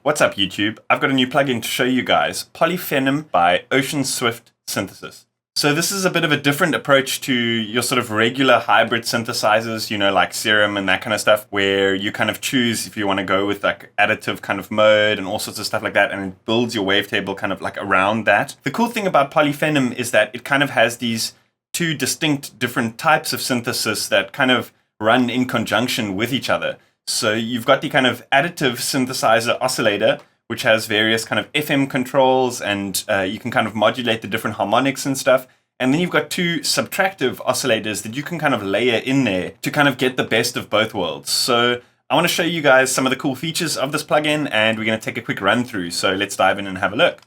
What's up YouTube? I've got a new plugin to show you guys, Polyphenom by Ocean Swift Synthesis. So this is a bit of a different approach to your sort of regular hybrid synthesizers, you know, like Serum and that kind of stuff, where you kind of choose if you want to go with like additive kind of mode and all sorts of stuff like that, and it builds your wavetable kind of like around that. The cool thing about Polyphenom is that it kind of has these two distinct different types of synthesis that kind of run in conjunction with each other. So you've got the kind of additive synthesizer oscillator, which has various kind of FM controls, and you can kind of modulate the different harmonics and stuff. And then you've got two subtractive oscillators that you can kind of layer in there to kind of get the best of both worlds. So I want to show you guys some of the cool features of this plugin, and we're going to take a quick run through. So let's dive in and have a look.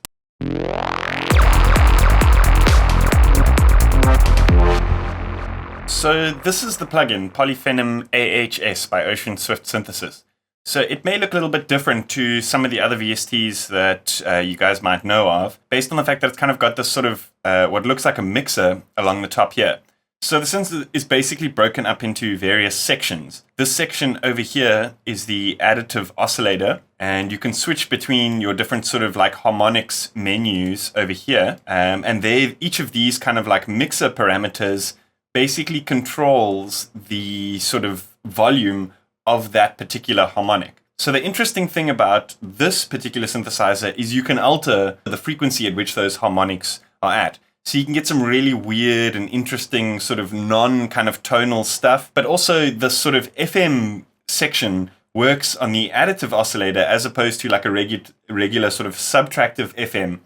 So this is the plugin, Polyphenom AHS by Ocean Swift Synthesis. So it may look a little bit different to some of the other VSTs that you guys might know of, based on the fact that it's kind of got this sort of what looks like a mixer along the top here. So the synth is basically broken up into various sections. This section over here is the additive oscillator, and you can switch between your different sort of like harmonics menus over here. And each of these kind of like mixer parameters basically controls the sort of volume of that particular harmonic. So the interesting thing about this particular synthesizer is you can alter the frequency at which those harmonics are at. So you can get some really weird and interesting sort of non-kind of tonal stuff, but also the sort of FM section works on the additive oscillator as opposed to like a regular sort of subtractive FM.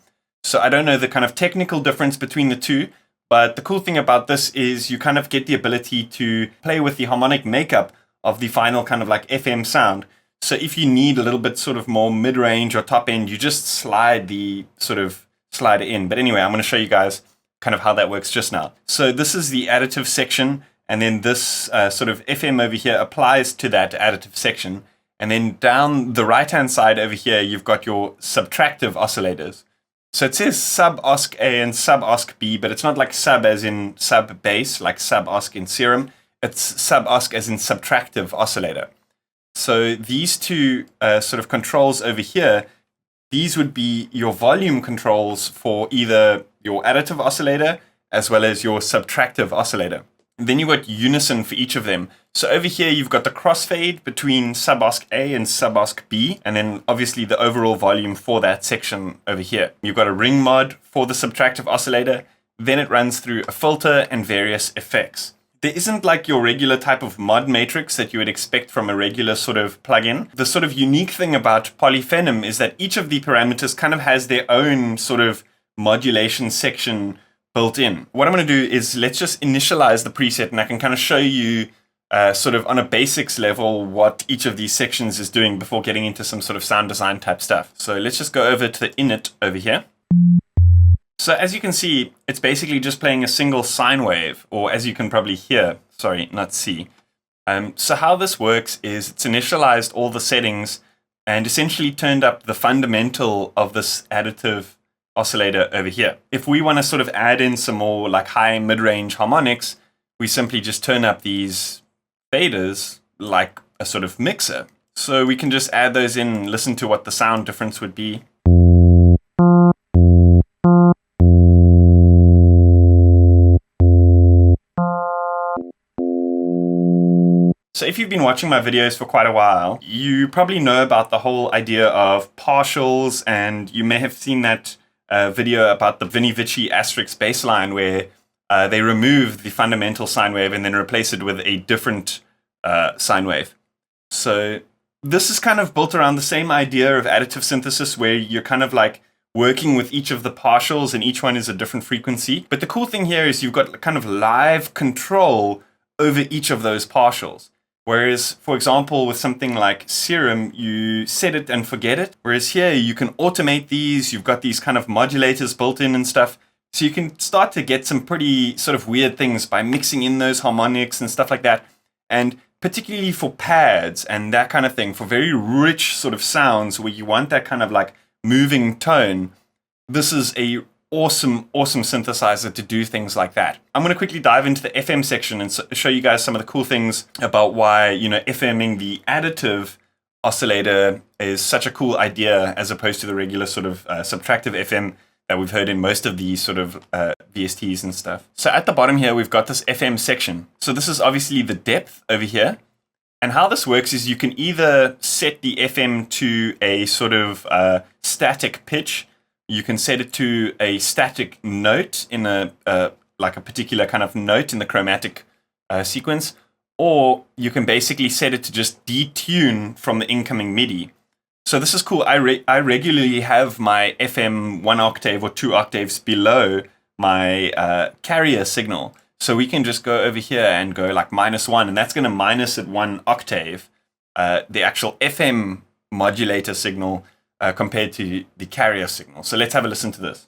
So I don't know the kind of technical difference between the two, but the cool thing about this is you kind of get the ability to play with the harmonic makeup of the final kind of like FM sound. So if you need a little bit sort of more mid-range or top end, you just slide the sort of slider in. But anyway, I'm going to show you guys kind of how that works just now. So this is the additive section, and then this sort of FM over here applies to that additive section. And then down the right-hand side over here, you've got your subtractive oscillators. So it says sub-osc A and sub-osc B, but it's not like sub as in sub-bass, like sub-osc in Serum. It's sub-osc as in subtractive oscillator. So these two sort of controls over here, these would be your volume controls for either your additive oscillator as well as your subtractive oscillator. And then you've got Unison for each of them. So over here, you've got the crossfade between sub-osc A and sub-osc B, and then obviously the overall volume for that section over here. You've got a ring mod for the subtractive oscillator, then it runs through a filter and various effects. There isn't like your regular type of mod matrix that you would expect from a regular sort of plugin. The sort of unique thing about Polyphenom is that each of the parameters kind of has their own sort of modulation section built in. What I'm going to do is let's just initialize the preset, and I can kind of show you sort of on a basics level what each of these sections is doing before getting into some sort of sound design type stuff. So let's just go over to the init over here. So as you can see, it's basically just playing a single sine wave, or as you can probably hear, sorry, not see. So how this works is it's initialized all the settings and essentially turned up the fundamental of this additive oscillator over here. If we want to sort of add in some more like high mid-range harmonics, we simply just turn up these faders like a sort of mixer. So we can just add those in and listen to what the sound difference would be. So if you've been watching my videos for quite a while, you probably know about the whole idea of partials, and you may have seen that video about the Vinny Vici asterisk bassline where they remove the fundamental sine wave and then replace it with a different sine wave. So this is kind of built around the same idea of additive synthesis, where you're kind of like working with each of the partials and each one is a different frequency. But the cool thing here is you've got kind of live control over each of those partials. Whereas, for example, with something like Serum, you set it and forget it. Whereas here, you can automate these. You've got these kind of modulators built in and stuff. So you can start to get some pretty sort of weird things by mixing in those harmonics and stuff like that. And particularly for pads and that kind of thing, for very rich sort of sounds where you want that kind of like moving tone, this is a awesome synthesizer to do things like that. I'm going to quickly dive into the FM section and show you guys some of the cool things about why, you know, FMing the additive oscillator is such a cool idea as opposed to the regular sort of subtractive FM that we've heard in most of these sort of VSTs and stuff. So at the bottom here, we've got this FM section. So this is obviously the depth over here. And how this works is you can either set the FM to a sort of static pitch. You can set it to a static note in like a particular kind of note in the chromatic sequence, or you can basically set it to just detune from the incoming MIDI. So this is cool. I regularly have my FM 1 octave or 2 octaves below my carrier signal. So we can just go over here and go like -1, and that's going to minus at 1 octave the actual FM modulator signal compared to the carrier signal. So let's have a listen to this.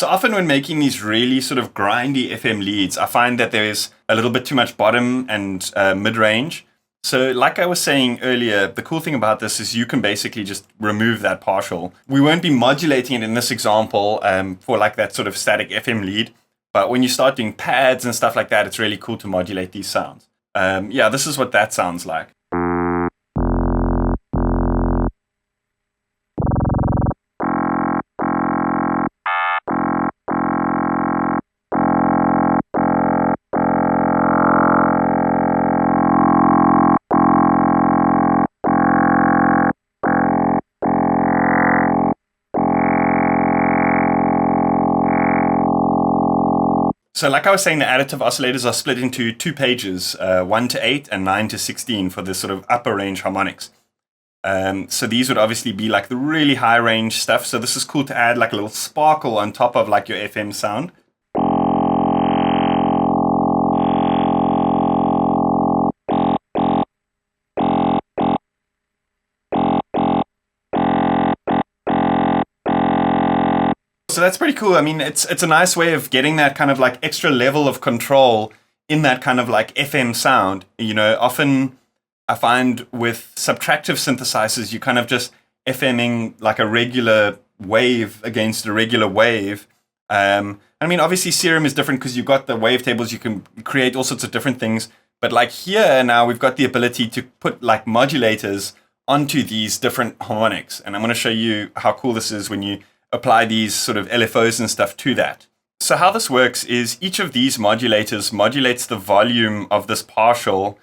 So often when making these really sort of grindy FM leads, I find that there's a little bit too much bottom and mid-range. So like I was saying earlier, the cool thing about this is you can basically just remove that partial. We won't be modulating it in this example for like that sort of static FM lead, but when you start doing pads and stuff like that, it's really cool to modulate these sounds. Yeah, this is what that sounds like. So like I was saying, the additive oscillators are split into 2 pages, 1 to 8 and 9 to 16 for this sort of upper range harmonics. So these would obviously be like the really high range stuff. So this is cool to add like a little sparkle on top of like your FM sound. So that's pretty cool. I mean, it's a nice way of getting that kind of like extra level of control in that kind of like FM sound. You know, often I find with subtractive synthesizers, you kind of just FMing like a regular wave against a regular wave. I mean, obviously Serum is different because you've got the wavetables, you can create all sorts of different things. But like here now we've got the ability to put like modulators onto these different harmonics. And I'm going to show you how cool this is when you apply these sort of LFOs and stuff to that. So how this works is each of these modulators modulates the volume of this partial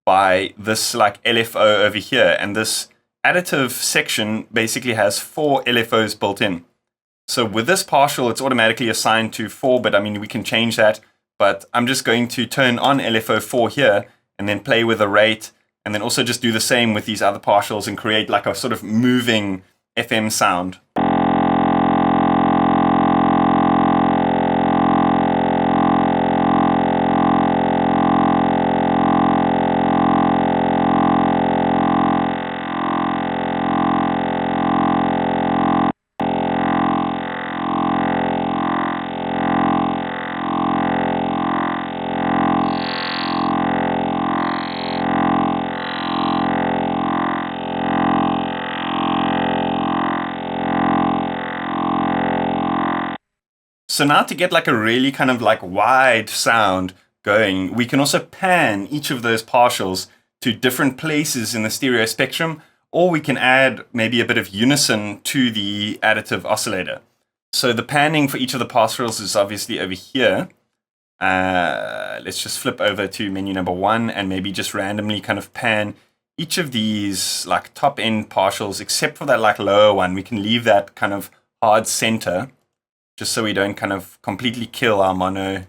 by this like LFO over here. And this additive section basically has 4 LFOs built in. So with this partial, it's automatically assigned to 4, but I mean, we can change that. But I'm just going to turn on LFO 4 here and then play with the rate, and then also just do the same with these other partials and create like a sort of moving FM sound. So now to get like a really kind of like wide sound going, we can also pan each of those partials to different places in the stereo spectrum, or we can add maybe a bit of unison to the additive oscillator. So the panning for each of the partials is obviously over here. Let's just flip over to menu number 1 and maybe just randomly kind of pan each of these like top end partials, except for that like lower one. We can leave that kind of hard center, just so we don't kind of completely kill our mono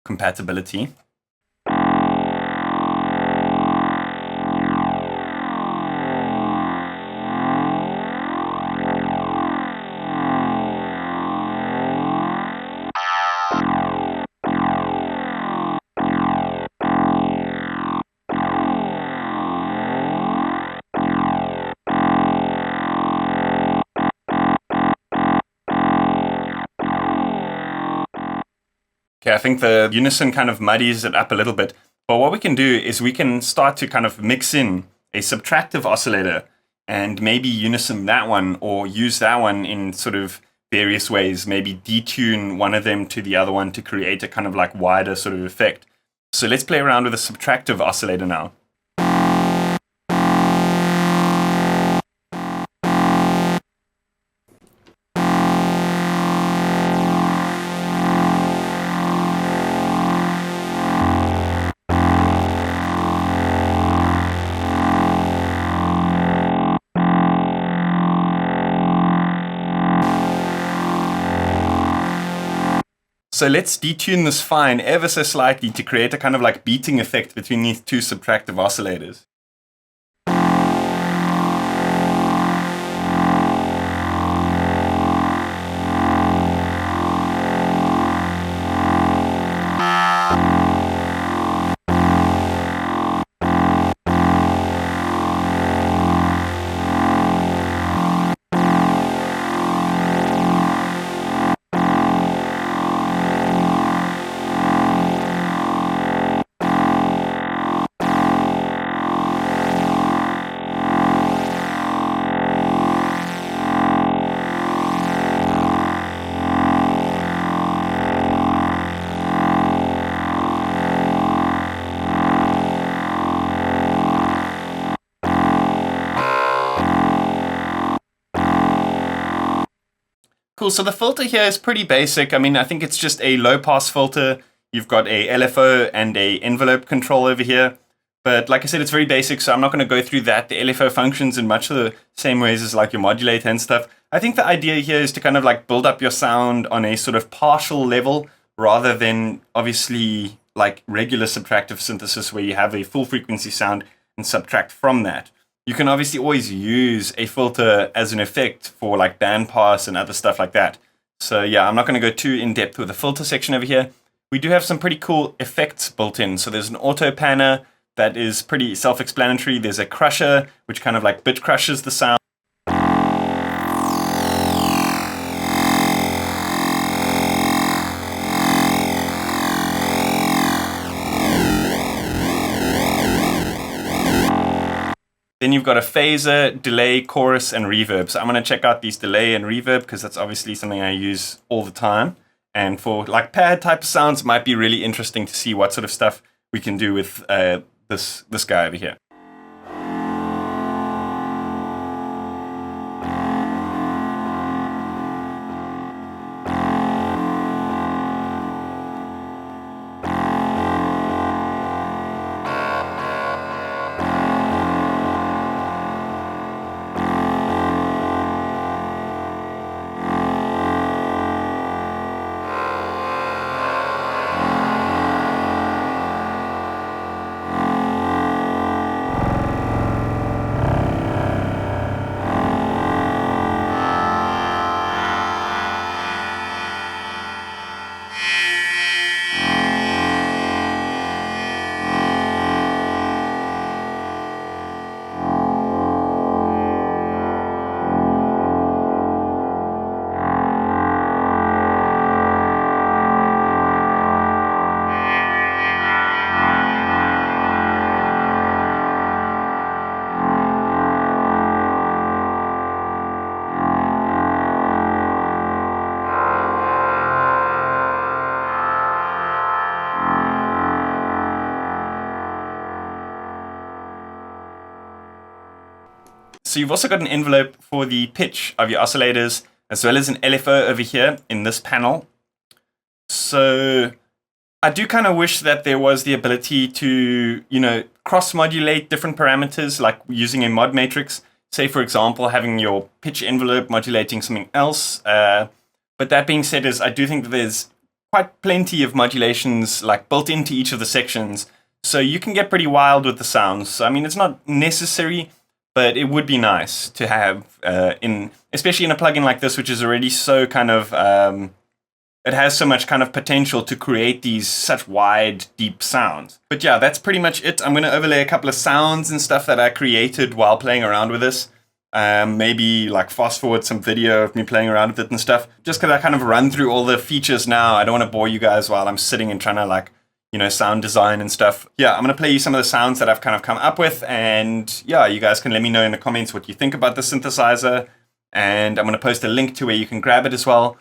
compatibility. Okay, I think the unison kind of muddies it up a little bit. But what we can do is we can start to kind of mix in a subtractive oscillator and maybe unison that one, or use that one in sort of various ways, maybe detune one of them to the other one to create a kind of like wider sort of effect. So let's play around with a subtractive oscillator now. So let's detune this fine ever so slightly to create a kind of like beating effect between these two subtractive oscillators. Cool, so the filter here is pretty basic. I mean, I think it's just a low-pass filter. You've got a LFO and a envelope control over here. But like I said, it's very basic, so I'm not going to go through that. The LFO functions in much of the same ways as like your modulator and stuff. I think the idea here is to kind of like build up your sound on a sort of partial level rather than obviously like regular subtractive synthesis where you have a full frequency sound and subtract from that. You can obviously always use a filter as an effect for like bandpass and other stuff like that. So yeah, I'm not going to go too in depth with the filter section over here. We do have some pretty cool effects built in. So there's an auto panner that is pretty self-explanatory. There's a crusher, which kind of like bit crushes the sound. Then you've got a phaser, delay, chorus, and reverb. So I'm going to check out these delay and reverb because that's obviously something I use all the time. And for like pad type of sounds, it might be really interesting to see what sort of stuff we can do with this guy over here. So you've also got an envelope for the pitch of your oscillators, as well as an LFO over here in this panel. So I do kind of wish that there was the ability to, cross-modulate different parameters, like using a mod matrix. Say, for example, having your pitch envelope modulating something else. But that being said, I do think that there's quite plenty of modulations like built into each of the sections. So you can get pretty wild with the sounds. So, I mean, it's not necessary, but it would be nice to have, especially in a plugin like this, which is already so kind of, it has so much kind of potential to create these such wide, deep sounds. But yeah, that's pretty much it. I'm going to overlay a couple of sounds and stuff that I created while playing around with this. Maybe like fast forward some video of me playing around with it and stuff. Just because I kind of run through all the features now, I don't want to bore you guys while I'm sitting and trying to sound design and stuff. Yeah, I'm going to play you some of the sounds that I've kind of come up with. And yeah, you guys can let me know in the comments what you think about the synthesizer. And I'm going to post a link to where you can grab it as well.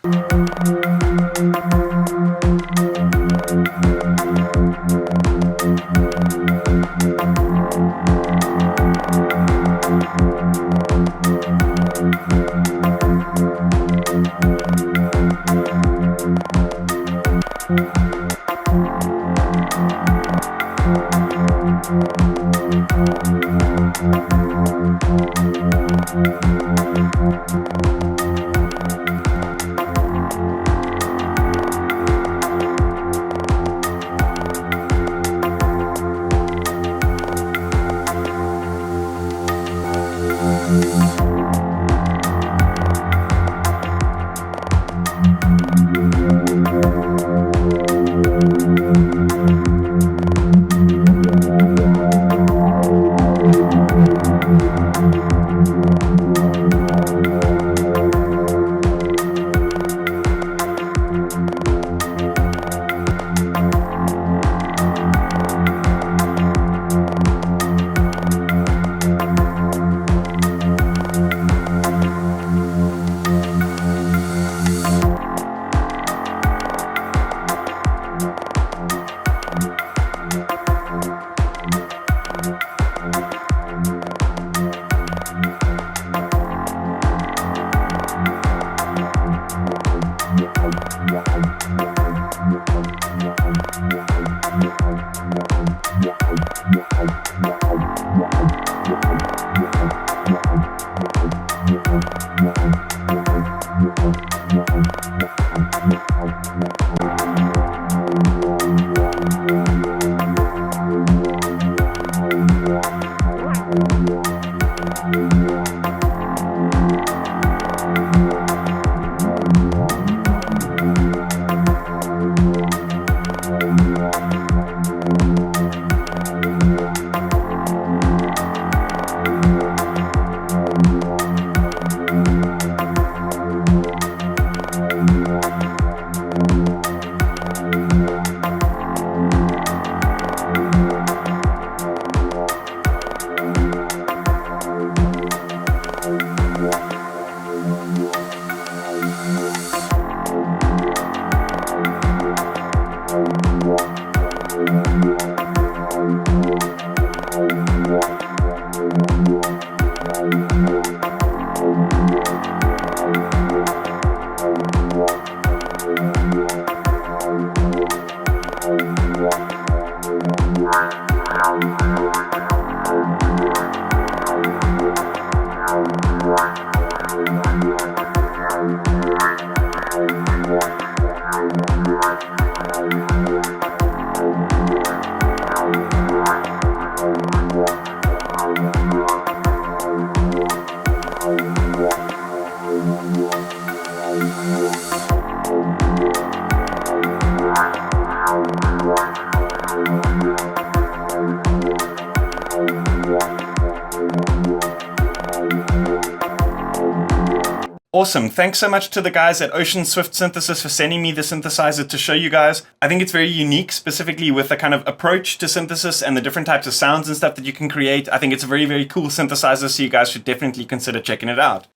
Awesome. Thanks so much to the guys at Ocean Swift Synthesis for sending me the synthesizer to show you guys. I think it's very unique, specifically with the kind of approach to synthesis and the different types of sounds and stuff that you can create. I think it's a very, very cool synthesizer, so you guys should definitely consider checking it out.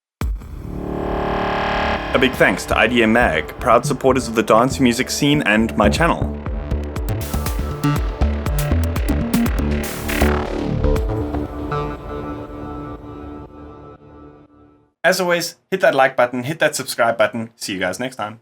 A big thanks to IDM Mag, proud supporters of the dance music scene and my channel. As always, hit that like button, hit that subscribe button. See you guys next time.